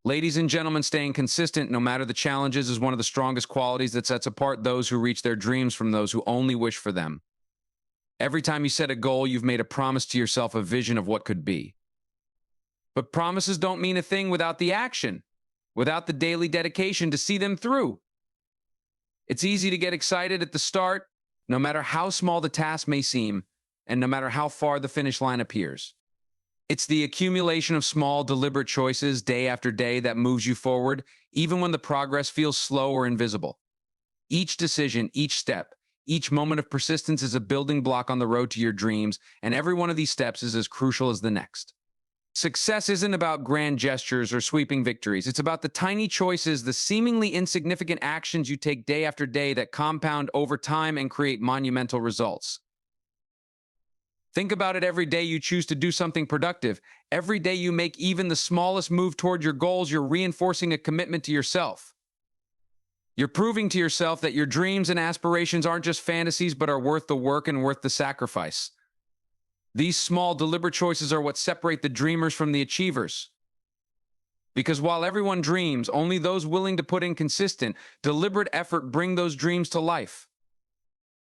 Ladies and gentlemen, staying consistent no matter the challenges is one of the strongest qualities that sets apart those who reach their dreams from those who only wish for them. Every time you set a goal, you've made a promise to yourself, a vision of what could be. But promises don't mean a thing without the action, without the daily dedication to see them through. It's easy to get excited at the start, no matter how small the task may seem, and no matter how far the finish line appears. It's the accumulation of small, deliberate choices day after day that moves you forward, even when the progress feels slow or invisible. Each decision, each step, each moment of persistence is a building block on the road to your dreams, and every one of these steps is as crucial as the next. Success isn't about grand gestures or sweeping victories. It's about the tiny choices, the seemingly insignificant actions you take day after day that compound over time and create monumental results. Think about it. Every day you choose to do something productive. Every day you make even the smallest move toward your goals, you're reinforcing a commitment to yourself. You're proving to yourself that your dreams and aspirations aren't just fantasies, but are worth the work and worth the sacrifice. These small, deliberate choices are what separate the dreamers from the achievers. Because while everyone dreams, only those willing to put in consistent, deliberate effort bring those dreams to life.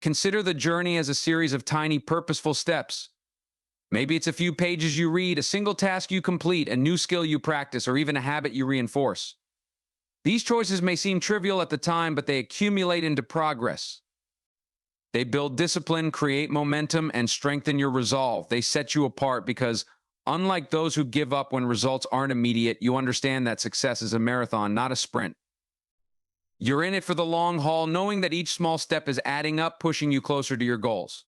Consider the journey as a series of tiny, purposeful steps. Maybe it's a few pages you read, a single task you complete, a new skill you practice, or even a habit you reinforce. These choices may seem trivial at the time, but they accumulate into progress. They build discipline, create momentum, and strengthen your resolve. They set you apart because, unlike those who give up when results aren't immediate, you understand that success is a marathon, not a sprint. You're in it for the long haul, knowing that each small step is adding up, pushing you closer to your goals.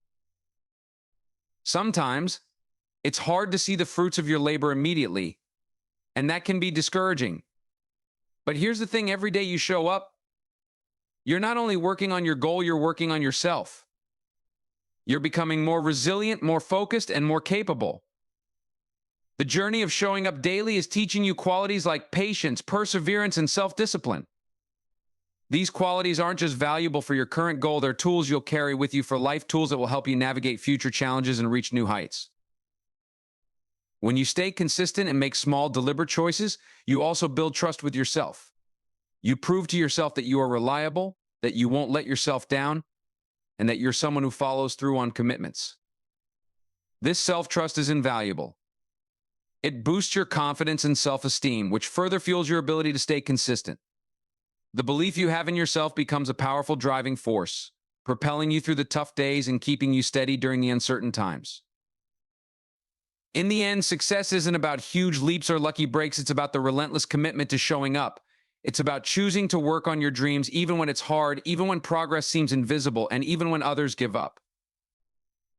Sometimes, it's hard to see the fruits of your labor immediately, and that can be discouraging. But here's the thing: every day you show up, you're not only working on your goal, you're working on yourself. You're becoming more resilient, more focused, and more capable. The journey of showing up daily is teaching you qualities like patience, perseverance, and self-discipline. These qualities aren't just valuable for your current goal, they're tools you'll carry with you for life, tools that will help you navigate future challenges and reach new heights. When you stay consistent and make small, deliberate choices, you also build trust with yourself. You prove to yourself that you are reliable, that you won't let yourself down, and that you're someone who follows through on commitments. This self-trust is invaluable. It boosts your confidence and self-esteem, which further fuels your ability to stay consistent. The belief you have in yourself becomes a powerful driving force, propelling you through the tough days and keeping you steady during the uncertain times. In the end, success isn't about huge leaps or lucky breaks. It's about the relentless commitment to showing up. It's about choosing to work on your dreams even when it's hard, even when progress seems invisible, and even when others give up.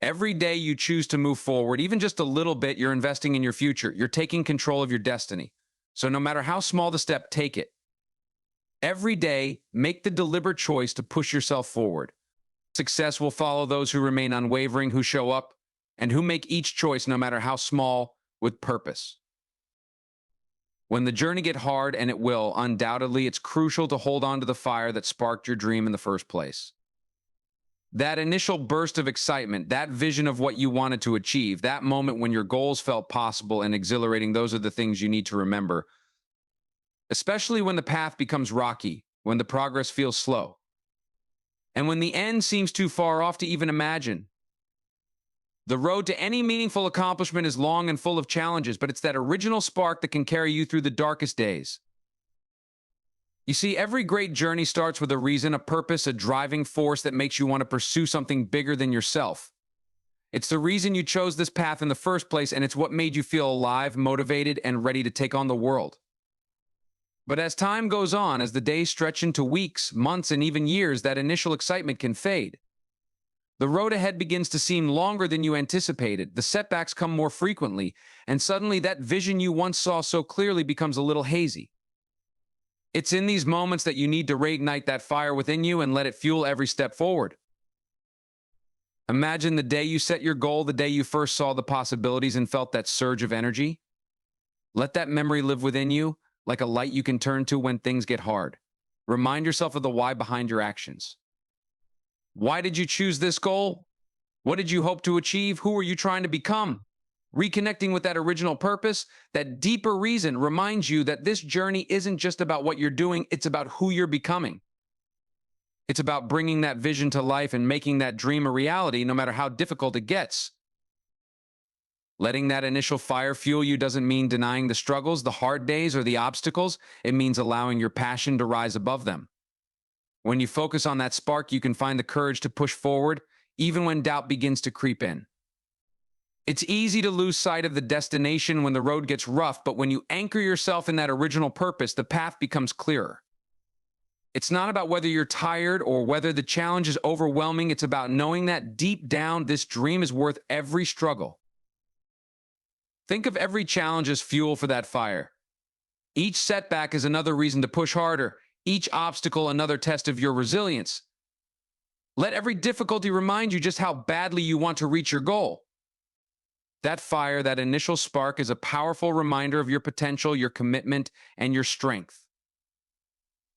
Every day you choose to move forward, even just a little bit, you're investing in your future. You're taking control of your destiny. So no matter how small the step, take it. Every day, make the deliberate choice to push yourself forward. Success will follow those who remain unwavering, who show up, and who make each choice, no matter how small, with purpose. When the journey gets hard, and it will, undoubtedly, it's crucial to hold on to the fire that sparked your dream in the first place. That initial burst of excitement, that vision of what you wanted to achieve, that moment when your goals felt possible and exhilarating, those are the things you need to remember. Especially when the path becomes rocky, when the progress feels slow, and when the end seems too far off to even imagine. The road to any meaningful accomplishment is long and full of challenges, but it's that original spark that can carry you through the darkest days. You see, every great journey starts with a reason, a purpose, a driving force that makes you want to pursue something bigger than yourself. It's the reason you chose this path in the first place, and it's what made you feel alive, motivated, and ready to take on the world. But as time goes on, as the days stretch into weeks, months, and even years, that initial excitement can fade. The road ahead begins to seem longer than you anticipated, the setbacks come more frequently, and suddenly that vision you once saw so clearly becomes a little hazy. It's in these moments that you need to reignite that fire within you and let it fuel every step forward. Imagine the day you set your goal, the day you first saw the possibilities and felt that surge of energy. Let that memory live within you, like a light you can turn to when things get hard. Remind yourself of the why behind your actions. Why did you choose this goal? What did you hope to achieve? Who are you trying to become? Reconnecting with that original purpose, that deeper reason reminds you that this journey isn't just about what you're doing, it's about who you're becoming. It's about bringing that vision to life and making that dream a reality, no matter how difficult it gets. Letting that initial fire fuel you doesn't mean denying the struggles, the hard days, or the obstacles. It means allowing your passion to rise above them. When you focus on that spark, you can find the courage to push forward, even when doubt begins to creep in. It's easy to lose sight of the destination when the road gets rough, but when you anchor yourself in that original purpose, the path becomes clearer. It's not about whether you're tired or whether the challenge is overwhelming. It's about knowing that deep down, this dream is worth every struggle. Think of every challenge as fuel for that fire. Each setback is another reason to push harder. Each obstacle another test of your resilience. Let every difficulty remind you just how badly you want to reach your goal. That fire, that initial spark, is a powerful reminder of your potential, your commitment, and your strength.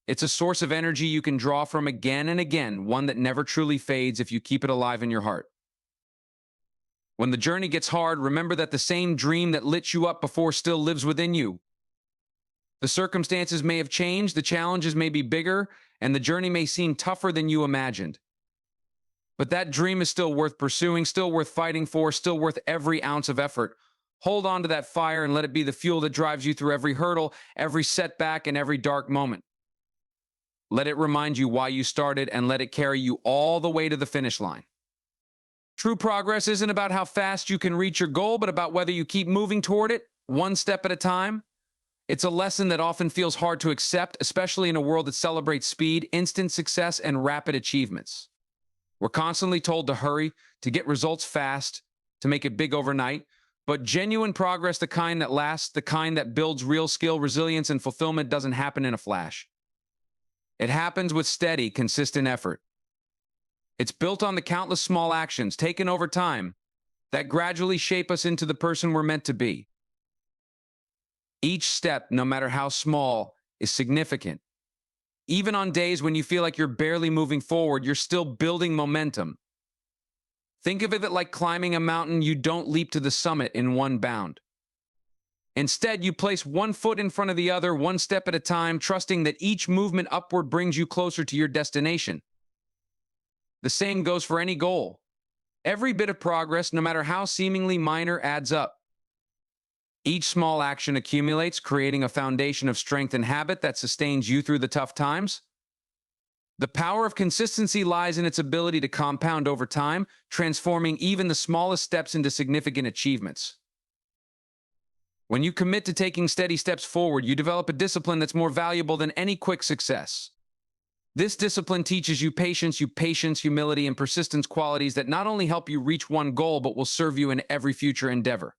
It's a source of energy you can draw from again and again, one that never truly fades if you keep it alive in your heart. When the journey gets hard, remember that the same dream that lit you up before still lives within you. The circumstances may have changed, the challenges may be bigger, and the journey may seem tougher than you imagined. But that dream is still worth pursuing, still worth fighting for, still worth every ounce of effort. Hold on to that fire and let it be the fuel that drives you through every hurdle, every setback, and every dark moment. Let it remind you why you started and let it carry you all the way to the finish line. True progress isn't about how fast you can reach your goal, but about whether you keep moving toward it, one step at a time. It's a lesson that often feels hard to accept, especially in a world that celebrates speed, instant success, and rapid achievements. We're constantly told to hurry, to get results fast, to make it big overnight, but genuine progress, the kind that lasts, the kind that builds real skill, resilience, and fulfillment, doesn't happen in a flash. It happens with steady, consistent effort. It's built on the countless small actions taken over time that gradually shape us into the person we're meant to be. Each step, no matter how small, is significant. Even on days when you feel like you're barely moving forward, you're still building momentum. Think of it like climbing a mountain. You don't leap to the summit in one bound. Instead, you place one foot in front of the other, one step at a time, trusting that each movement upward brings you closer to your destination. The same goes for any goal. Every bit of progress, no matter how seemingly minor, adds up. Each small action accumulates, creating a foundation of strength and habit that sustains you through the tough times. The power of consistency lies in its ability to compound over time, transforming even the smallest steps into significant achievements. When you commit to taking steady steps forward, you develop a discipline that's more valuable than any quick success. This discipline teaches you patience, humility, and persistence, qualities that not only help you reach one goal, but will serve you in every future endeavor.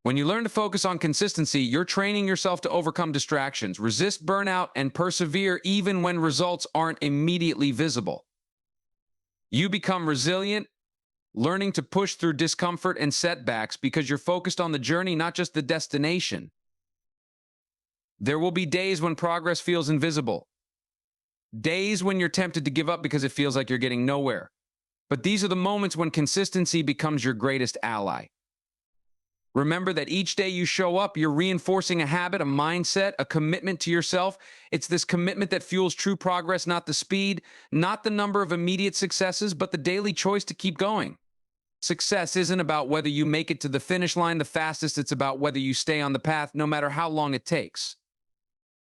When you learn to focus on consistency, you're training yourself to overcome distractions, resist burnout, and persevere even when results aren't immediately visible. You become resilient, learning to push through discomfort and setbacks because you're focused on the journey, not just the destination. There will be days when progress feels invisible. Days when you're tempted to give up because it feels like you're getting nowhere. But these are the moments when consistency becomes your greatest ally. Remember that each day you show up, you're reinforcing a habit, a mindset, a commitment to yourself. It's this commitment that fuels true progress, not the speed, not the number of immediate successes, but the daily choice to keep going. Success isn't about whether you make it to the finish line the fastest, it's about whether you stay on the path no matter how long it takes.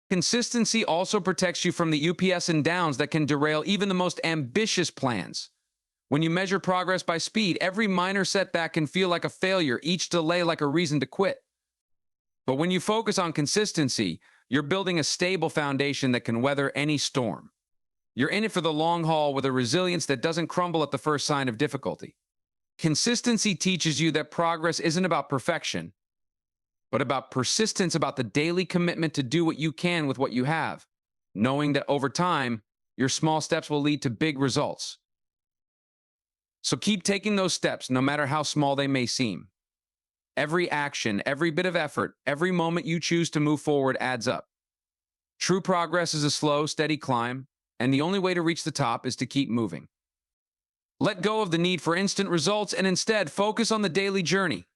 Consistency also protects you from the ups and downs that can derail even the most ambitious plans. When you measure progress by speed, every minor setback can feel like a failure, each delay like a reason to quit. But when you focus on consistency, you're building a stable foundation that can weather any storm. You're in it for the long haul with a resilience that doesn't crumble at the first sign of difficulty. Consistency teaches you that progress isn't about perfection, but about persistence, about the daily commitment to do what you can with what you have, knowing that over time, your small steps will lead to big results. So keep taking those steps, no matter how small they may seem. Every action, every bit of effort, every moment you choose to move forward adds up. True progress is a slow, steady climb, and the only way to reach the top is to keep moving. Let go of the need for instant results and instead focus on the daily journey.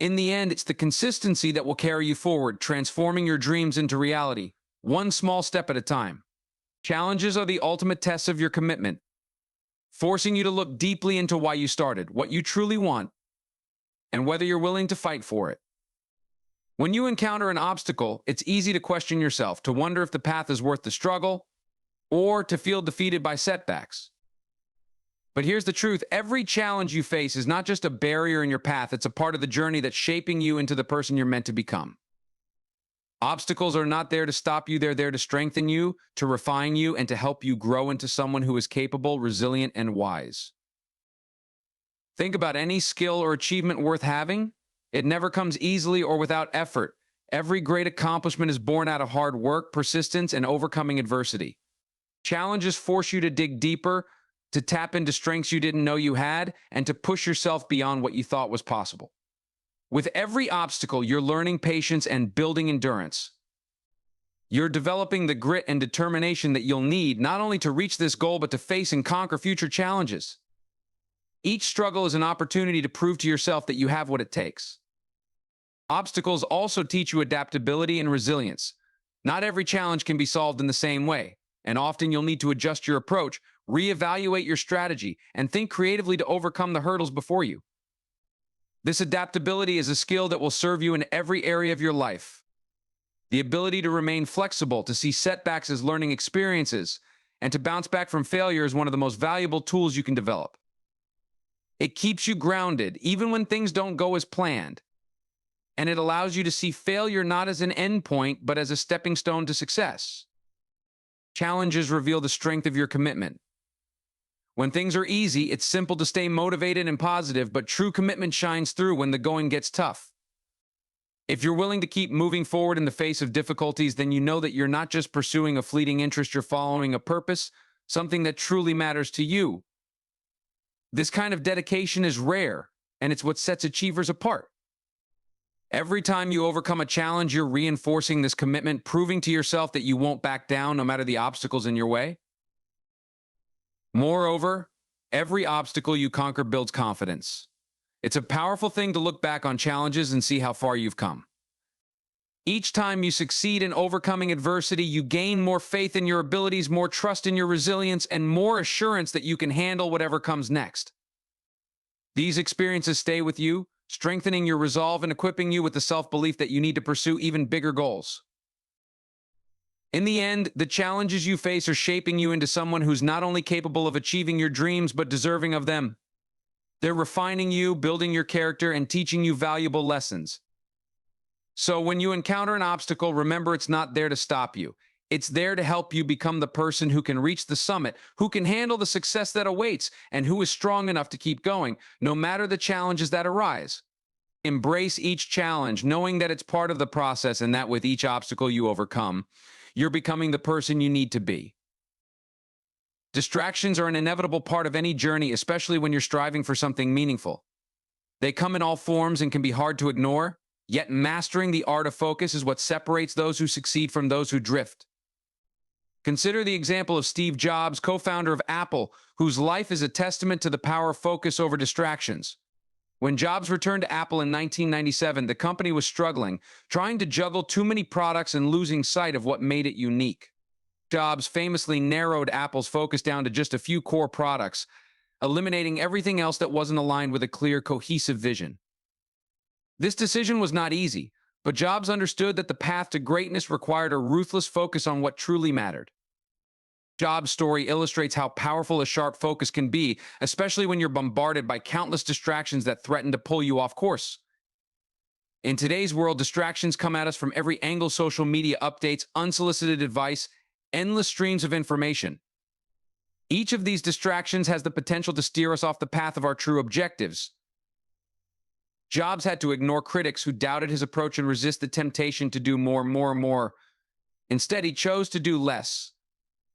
In the end, it's the consistency that will carry you forward, transforming your dreams into reality, one small step at a time. Challenges are the ultimate test of your commitment, forcing you to look deeply into why you started, what you truly want, and whether you're willing to fight for it. When you encounter an obstacle, it's easy to question yourself, to wonder if the path is worth the struggle, or to feel defeated by setbacks. But here's the truth. Every challenge you face is not just a barrier in your path, it's a part of the journey that's shaping you into the person you're meant to become. Obstacles are not there to stop you, they're there to strengthen you, to refine you, and to help you grow into someone who is capable, resilient, and wise. Think about any skill or achievement worth having. It never comes easily or without effort. Every great accomplishment is born out of hard work, persistence, and overcoming adversity. Challenges force you to dig deeper, to tap into strengths you didn't know you had, and to push yourself beyond what you thought was possible. With every obstacle, you're learning patience and building endurance. You're developing the grit and determination that you'll need not only to reach this goal, but to face and conquer future challenges. Each struggle is an opportunity to prove to yourself that you have what it takes. Obstacles also teach you adaptability and resilience. Not every challenge can be solved in the same way, and often you'll need to adjust your approach, reevaluate your strategy, and think creatively to overcome the hurdles before you. This adaptability is a skill that will serve you in every area of your life. The ability to remain flexible, to see setbacks as learning experiences, and to bounce back from failure is one of the most valuable tools you can develop. It keeps you grounded, even when things don't go as planned, and it allows you to see failure not as an endpoint, but as a stepping stone to success. Challenges reveal the strength of your commitment. When things are easy, it's simple to stay motivated and positive, but true commitment shines through when the going gets tough. If you're willing to keep moving forward in the face of difficulties, then you know that you're not just pursuing a fleeting interest, you're following a purpose, something that truly matters to you. This kind of dedication is rare, and it's what sets achievers apart. Every time you overcome a challenge, you're reinforcing this commitment, proving to yourself that you won't back down no matter the obstacles in your way. Moreover, every obstacle you conquer builds confidence. It's a powerful thing to look back on challenges and see how far you've come. Each time you succeed in overcoming adversity, you gain more faith in your abilities, more trust in your resilience, and more assurance that you can handle whatever comes next. These experiences stay with you, strengthening your resolve and equipping you with the self-belief that you need to pursue even bigger goals. In the end, the challenges you face are shaping you into someone who's not only capable of achieving your dreams, but deserving of them. They're refining you, building your character, and teaching you valuable lessons. So when you encounter an obstacle, remember it's not there to stop you. It's there to help you become the person who can reach the summit, who can handle the success that awaits, and who is strong enough to keep going, no matter the challenges that arise. Embrace each challenge, knowing that it's part of the process and that with each obstacle you overcome, you're becoming the person you need to be. Distractions are an inevitable part of any journey, especially when you're striving for something meaningful. They come in all forms and can be hard to ignore, yet mastering the art of focus is what separates those who succeed from those who drift. Consider the example of Steve Jobs, co-founder of Apple, whose life is a testament to the power of focus over distractions. When Jobs returned to Apple in 1997, the company was struggling, trying to juggle too many products and losing sight of what made it unique. Jobs famously narrowed Apple's focus down to just a few core products, eliminating everything else that wasn't aligned with a clear, cohesive vision. This decision was not easy, but Jobs understood that the path to greatness required a ruthless focus on what truly mattered. Jobs' story illustrates how powerful a sharp focus can be, especially when you're bombarded by countless distractions that threaten to pull you off course. In today's world, distractions come at us from every angle: social media updates, unsolicited advice, endless streams of information. Each of these distractions has the potential to steer us off the path of our true objectives. Jobs had to ignore critics who doubted his approach and resist the temptation to do more. Instead, he chose to do less,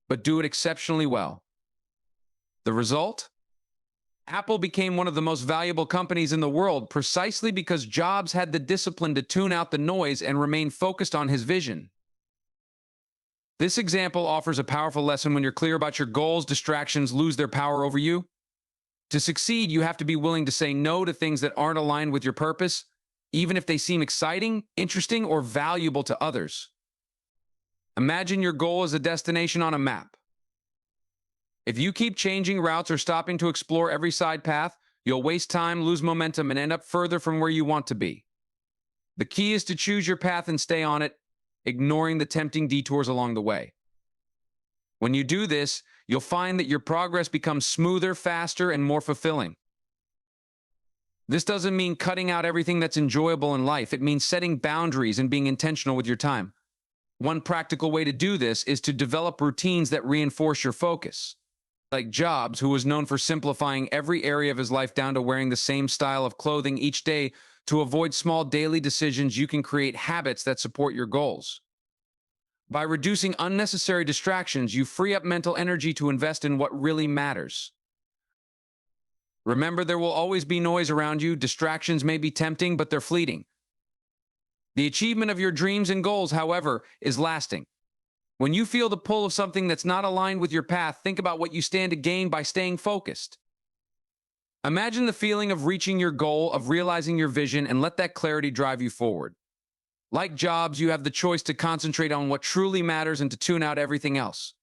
but do it exceptionally well. The result? Apple became one of the most valuable companies in the world precisely because Jobs had the discipline to tune out the noise and remain focused on his vision. This example offers a powerful lesson. When you're clear about your goals, distractions lose their power over you. To succeed, you have to be willing to say no to things that aren't aligned with your purpose. even if they seem exciting, interesting, or valuable to others. Imagine your goal as a destination on a map. If you keep changing routes or stopping to explore every side path, you'll waste time, lose momentum, and end up further from where you want to be. The key is to choose your path and stay on it, ignoring the tempting detours along the way. When you do this, you'll find that your progress becomes smoother, faster, and more fulfilling. This doesn't mean cutting out everything that's enjoyable in life. It means setting boundaries and being intentional with your time. One practical way to do this is to develop routines that reinforce your focus. Like Jobs, who was known for simplifying every area of his life down to wearing the same style of clothing each day, to avoid small daily decisions, you can create habits that support your goals. By reducing unnecessary distractions, you free up mental energy to invest in what really matters. Remember, there will always be noise around you. Distractions may be tempting, but they're fleeting. The achievement of your dreams and goals, however, is lasting. When you feel the pull of something that's not aligned with your path, think about what you stand to gain by staying focused. Imagine the feeling of reaching your goal, of realizing your vision, and let that clarity drive you forward. Like Jobs, you have the choice to concentrate on what truly matters and to tune out everything else.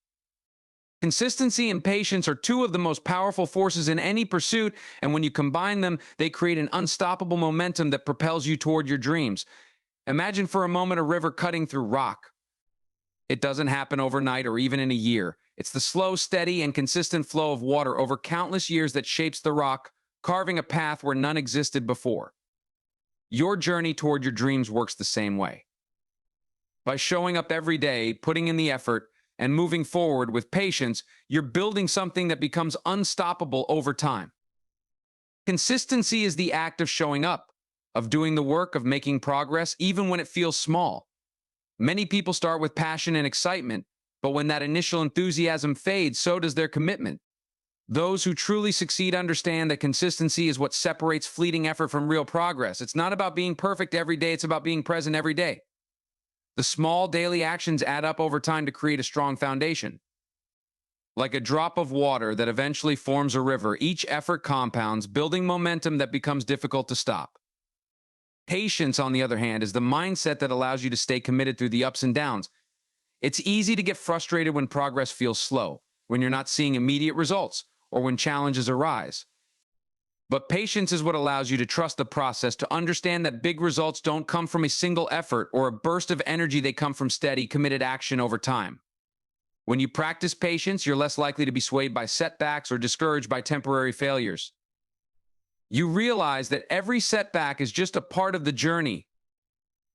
Consistency and patience are two of the most powerful forces in any pursuit, and when you combine them, they create an unstoppable momentum that propels you toward your dreams. Imagine for a moment a river cutting through rock. It doesn't happen overnight or even in a year. It's the slow, steady, and consistent flow of water over countless years that shapes the rock, carving a path where none existed before. Your journey toward your dreams works the same way. By showing up every day, putting in the effort, and moving forward with patience, you're building something that becomes unstoppable over time. Consistency is the act of showing up, of doing the work, of making progress, even when it feels small. Many people start with passion and excitement, but when that initial enthusiasm fades, so does their commitment. Those who truly succeed understand that consistency is what separates fleeting effort from real progress. It's not about being perfect every day, it's about being present every day. The small daily actions add up over time to create a strong foundation. Like a drop of water that eventually forms a river, each effort compounds, building momentum that becomes difficult to stop. Patience, on the other hand, is the mindset that allows you to stay committed through the ups and downs. It's easy to get frustrated when progress feels slow, when you're not seeing immediate results, or when challenges arise. But patience is what allows you to trust the process, to understand that big results don't come from a single effort or a burst of energy. They come from steady, committed action over time. When you practice patience, you're less likely to be swayed by setbacks or discouraged by temporary failures. You realize that every setback is just a part of the journey,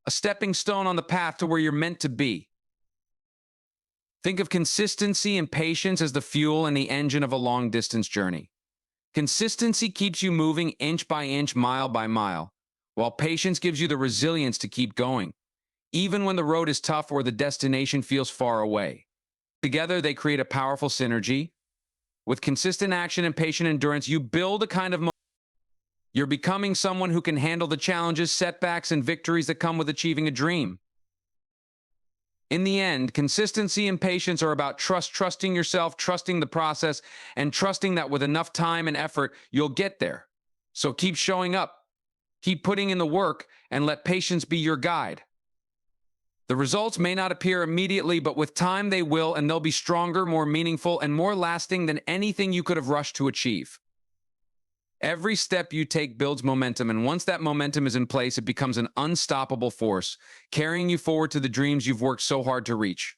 a stepping stone on the path to where you're meant to be. Think of consistency and patience as the fuel and the engine of a long-distance journey. Consistency keeps you moving inch by inch, mile by mile, while patience gives you the resilience to keep going, even when the road is tough or the destination feels far away. Together, they create a powerful synergy. With consistent action and patient endurance, you build a kind of momentum. You're becoming someone who can handle the challenges, setbacks, and victories that come with achieving a dream. In the end, consistency and patience are about trusting yourself, trusting the process, and trusting that with enough time and effort, you'll get there. So keep showing up, keep putting in the work, and let patience be your guide. The results may not appear immediately, but with time they will, and they'll be stronger, more meaningful, and more lasting than anything you could have rushed to achieve. Every step you take builds momentum, and once that momentum is in place, it becomes an unstoppable force, carrying you forward to the dreams you've worked so hard to reach.